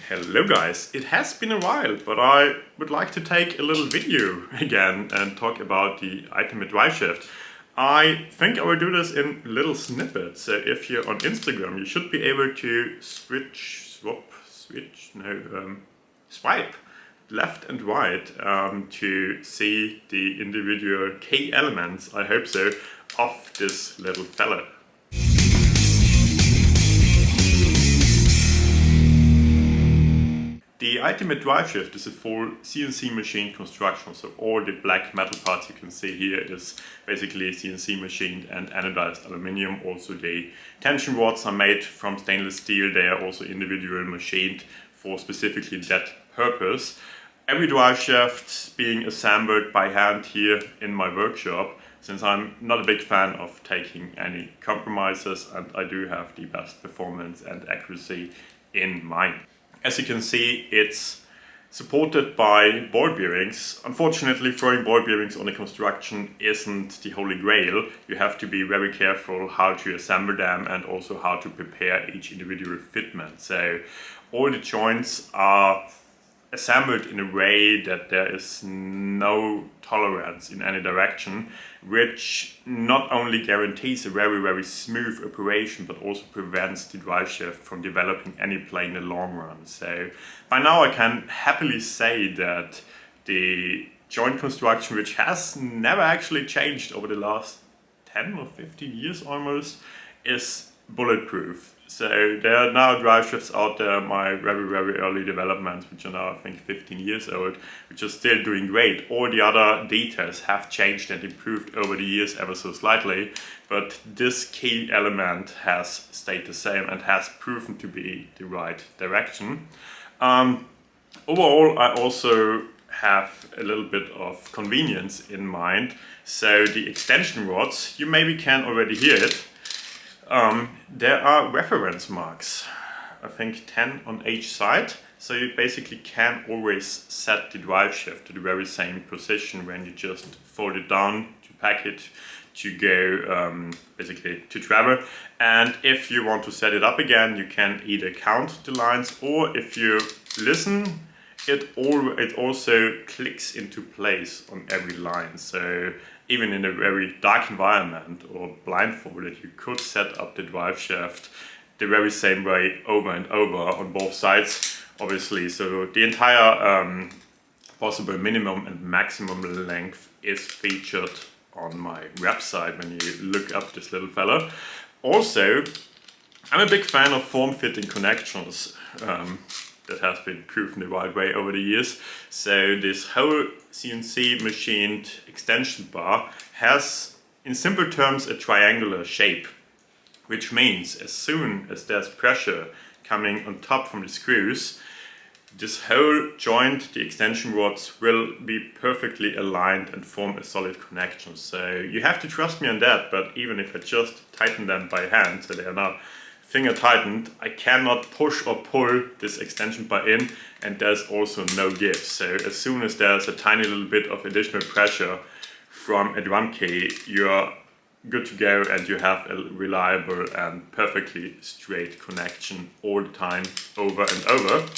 Hello guys, it has been a while, but I would like to take a little video again and talk about the ultimate DriveShaft. I think I will do this in little snippets, so if you're on Instagram you should be able to swipe left and right to see the individual key elements, I hope so, of this little fella. The ultimate DriveShaft is a full CNC machine construction, so all the black metal parts you can see here is basically CNC machined and anodized aluminium. Also the tension rods are made from stainless steel, they are also individually machined for specifically that purpose. Every DriveShaft being assembled by hand here in my workshop, since I'm not a big fan of taking any compromises and I do have the best performance and accuracy in mind. As you can see, it's supported by ball bearings. Unfortunately, throwing ball bearings on a construction isn't the holy grail. You have to be very careful how to assemble them and also how to prepare each individual fitment. So all the joints are assembled in a way that there is no tolerance in any direction, which not only guarantees a very smooth operation but also prevents the DriveShaft from developing any play in the long run. So by now I can happily say that the joint construction, which has never actually changed over the last 10 or 15 years almost, is bulletproof. So there are now DriveShafts out there, my very early developments, which are now I think 15 years old, which are still doing great. All the other details have changed and improved over the years ever so slightly, but this key element has stayed the same and has proven to be the right direction. Overall, I also have a little bit of convenience in mind. So the extension rods, you maybe can already hear it. There are reference marks, I think 10 on each side, so you basically can always set the DriveShaft to the very same position when you just fold it down to pack it to go basically to travel. And if you want to set it up again, you can either count the lines, or if you listen, it also clicks into place on every line. So even in a very dark environment or blindfolded, you could set up the DriveShaft the very same way over and over on both sides, obviously. So the entire possible minimum and maximum length is featured on my website when you look up this little fella. Also, I'm a big fan of form-fitting connections. That has been proven the right way over the years. So this whole CNC machined extension bar has, in simple terms, a triangular shape, which means as soon as there's pressure coming on top from the screws, this whole joint, the extension rods, will be perfectly aligned and form a solid connection. So you have to trust me on that, but even if I just tighten them by hand, so they are now finger tightened, I cannot push or pull this extension bar in, and there's also no give. So as soon as there's a tiny little bit of additional pressure from a drum key, you're good to go and you have a reliable and perfectly straight connection all the time, over and over.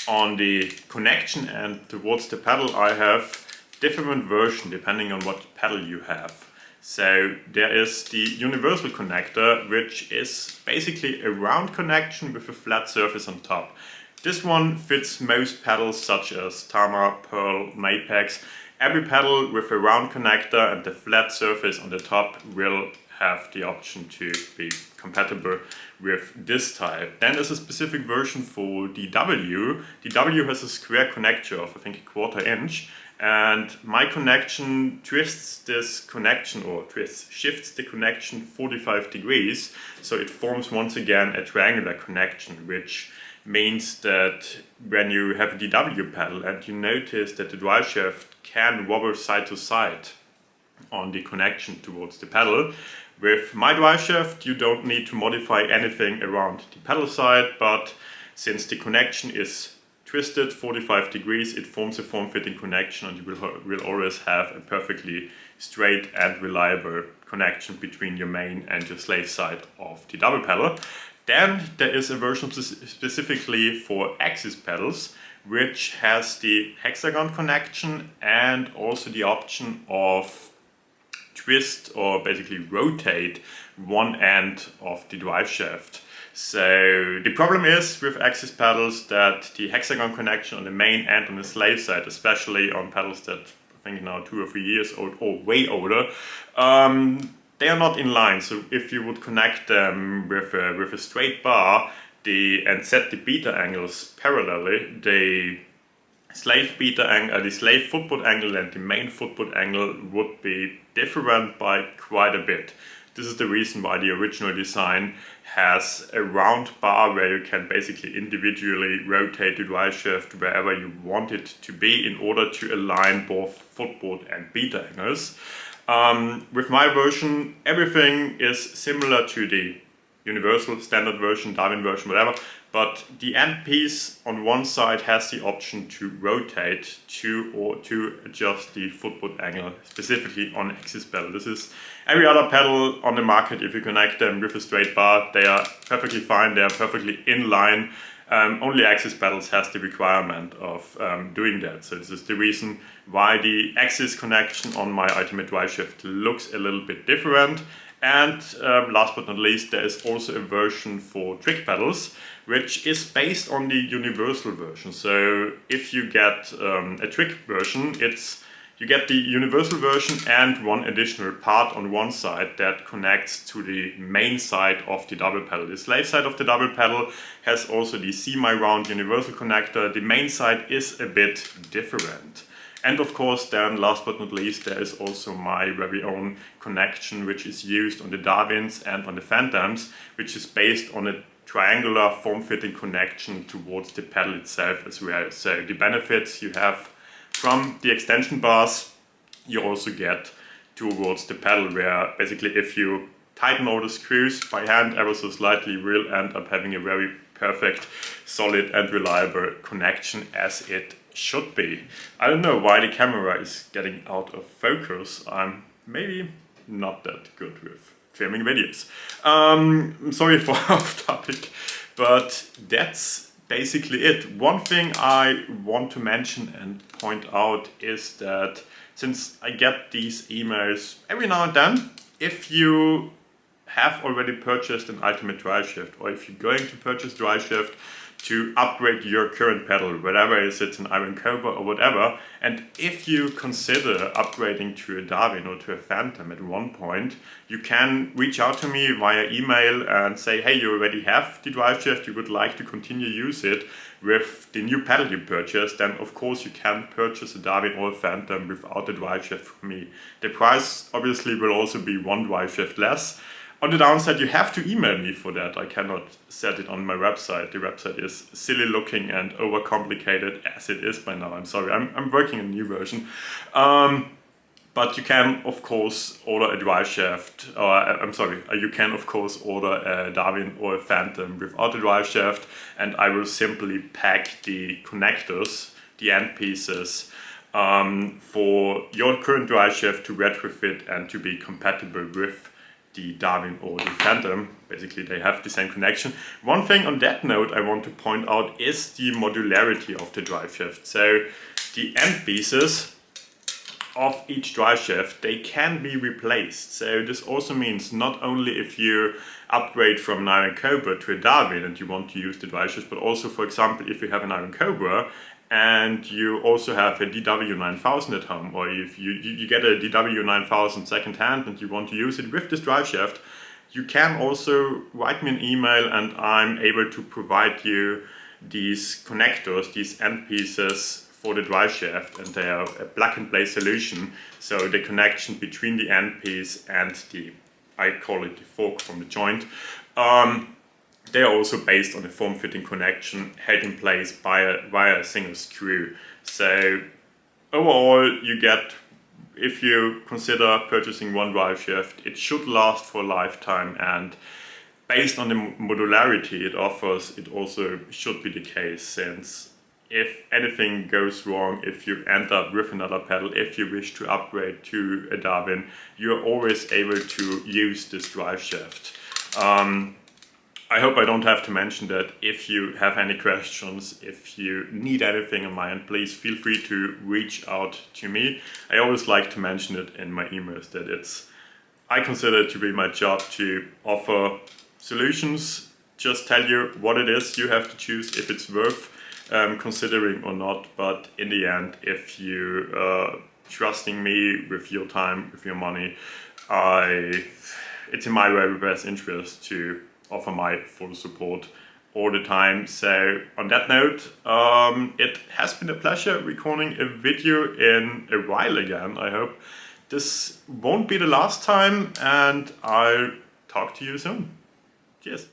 On the connection and towards the pedal, I have different version depending on what pedal you have. So there is the universal connector, which is basically a round connection with a flat surface on top. This one fits most pedals such as Tama, Pearl, Mapex. Every pedal with a round connector and the flat surface on the top will have the option to be compatible with this type. Then there's a specific version for the W. The W has a square connector of I think 1/4 inch. And my connection shifts the connection 45 degrees, so it forms once again a triangular connection, which means that when you have a DW pedal and you notice that the DriveShaft can wobble side to side on the connection towards the pedal, with my DriveShaft you don't need to modify anything around the pedal side, but since the connection is twisted 45 degrees, it forms a form-fitting connection, and you will always have a perfectly straight and reliable connection between your main and your slave side of the double pedal. Then there is a version specifically for axis pedals, which has the hexagon connection and also the option of twist or basically rotate one end of the drive shaft. So the problem is with axis pedals that the hexagon connection on the main and on the slave side, especially on pedals that I think now 2 or 3 years old or way older, they are not in line. So if you would connect them with a straight bar and set the beta angles parallelly, the slave footboard angle and the main footboard angle would be different by quite a bit. This is the reason why the original design has a round bar where you can basically individually rotate the drive shaft wherever you want it to be in order to align both footboard and beta angles. With my version, everything is similar to the universal standard version, Darwin version, whatever, but the end piece on one side has the option to rotate to adjust the footboard angle, specifically on axis pedal. This is every other pedal on the market. If you connect them with a straight bar, they are perfectly fine, they are perfectly in line. Only axis pedals has the requirement of doing that. So this is the reason why the axis connection on my Ultimate Drive Shaft looks a little bit different. And last but not least, there is also a version for trick pedals, which is based on the universal version. So if you get a trick version, you get the universal version and one additional part on one side that connects to the main side of the double pedal. The slave side of the double pedal has also the semi-round universal connector. The main side is a bit different. And of course, then last but not least, there is also my very own connection, which is used on the Darwins and on the Phantoms, which is based on a triangular form-fitting connection towards the pedal itself as well. So the benefits you have from the extension bars, you also get towards the pedal, where basically if you tighten all the screws by hand ever so slightly, you will end up having a very perfect, solid and reliable connection as it should be. I don't know why the camera is getting out of focus. I'm maybe not that good with filming videos. I'm sorry for off topic, but that's basically it. One thing I want to mention and point out is that since I get these emails every now and then, if you have already purchased an Ultimate Drive Shaft, or if you're going to purchase Drive Shaft to upgrade your current pedal, whatever it is, it's an Iron Cobra or whatever, and if you consider upgrading to a Darwin or to a Phantom at one point, you can reach out to me via email and say, hey, you already have the Drive Shaft, you would like to continue use it with the new pedal you purchased, then of course you can purchase a Darwin or a Phantom without a Drive Shaft from me. The price obviously will also be one Drive Shaft less. On the downside, you have to email me for that. I cannot set it on my website. The website is silly looking and overcomplicated as it is by now. I'm sorry, I'm working on a new version. But you can of course order a Drive Shaft, you can of course order a Darwin or a Phantom without a Drive Shaft, and I will simply pack the connectors, the end pieces, for your current Drive Shaft to retrofit and to be compatible with the Darwin or the Phantom. Basically they have the same connection. One thing on that note I want to point out is the modularity of the drive shaft. So the end pieces of each drive shaft, they can be replaced. So this also means not only if you upgrade from an Iron Cobra to a Darwin and you want to use the drive shaft, but also for example if you have an Iron Cobra and you also have a DW9000 at home, or if you get a DW9000 second hand and you want to use it with this drive shaft, you can also write me an email and I'm able to provide you these connectors, these end pieces for the drive shaft, and they are a plug and play solution. So the connection between the end piece and I call it the fork from the joint, they are also based on a form-fitting connection held in place via a single screw. So overall you get, if you consider purchasing one drive shaft, it should last for a lifetime, and based on the modularity it offers, it also should be the case, since if anything goes wrong, if you end up with another pedal, if you wish to upgrade to a Darwin, you're always able to use this drive shaft. I hope I don't have to mention that if you have any questions, if you need anything in mind, please feel free to reach out to me. I always like to mention it in my emails that I consider it to be my job to offer solutions, just tell you what it is, you have to choose if it's worth considering or not. But in the end, if you trusting me with your time, with your money, it's in my very best interest to offer my full support all the time. So on that note, it has been a pleasure recording a video in a while again. I hope this won't be the last time, and I'll talk to you soon. Cheers.